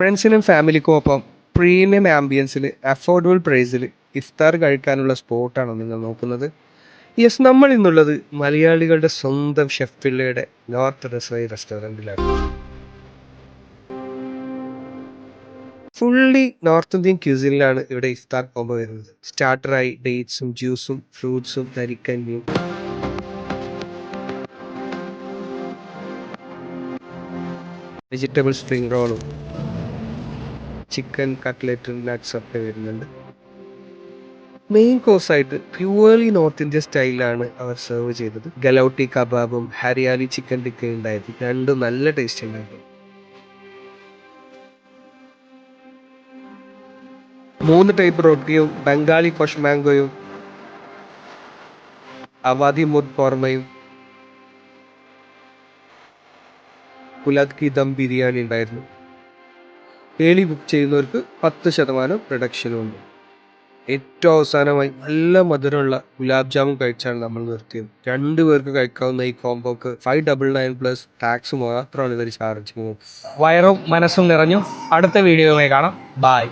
ഫ്രണ്ട്സിനും ഫാമിലിക്കും ഒപ്പം പ്രീമിയം ആംബിയൻസിൽ അഫോർഡബിൾ പ്രൈസിൽ ഇഫ്താർ കഴിക്കാനുള്ള സ്പോട്ടാണോ നിങ്ങൾ നോക്കുന്നത്? യെസ്, നമ്മൾ ഇന്നുള്ളത് മലയാളികളുടെ സ്വന്തം ഷെഫ് പിള്ളയുടെ north Rezaei റെസ്റ്റോറൻറ്റിലാണ്. Fully north Indian ക്യൂസിനിലാണ് ഇവിടെ ഇഫ്താർ കോംബോ വരുന്നത്. സ്റ്റാർട്ടറായി ഡേറ്റ്സും ജ്യൂസും ഫ്രൂട്ട്സും തരിക്കഞ്ഞിയും, വെജിറ്റബിൾ സ്പ്രിംഗ് റോളും ചിക്കൻ കട്ട്ലറ്റും നട്ട്സ് ഒക്കെ വരുന്നുണ്ട്. മെയിൻ കോഴ്സായിട്ട് പ്യുവർലി നോർത്ത് ഇന്ത്യൻ സ്റ്റൈലിലാണ് അവർ സെർവ് ചെയ്തത്. ഗലൗട്ടി കബാബും ഹരിയാലി ചിക്കൻ ടിക്കയും ഉണ്ടായിരുന്നു. രണ്ടും നല്ല ടേസ്റ്റ് ഉണ്ടായിരുന്നു. 3 ടൈപ്പ് റൊട്ടിയും ബംഗാളി കൊഷ് മാംഗോയും അവാദി മുദ് കോർമയും പുലാദ് കി ദം ബിരിയാണി ഉണ്ടായിരുന്നു. ഏളി ബുക്ക് ചെയ്യുന്നവർക്ക് 10% റിഡക്ഷനും ഉണ്ട്. ഏറ്റവും അവസാനമായി നല്ല മധുരമുള്ള ഗുലാബ് ജാമുൻ കഴിച്ചാണ് നമ്മൾ നിർത്തിയത്. 2 പേർക്ക് കഴിക്കാവുന്ന ഈ കോംബോക്ക് 599 പ്ലസ് ടാക്സ് മാത്രമാണ് ഇവർ ചാർജ് ചെയ്യുന്നത്. വയറും മനസ്സും നിറഞ്ഞു. അടുത്ത വീഡിയോയുമായി കാണാം. ബായ്.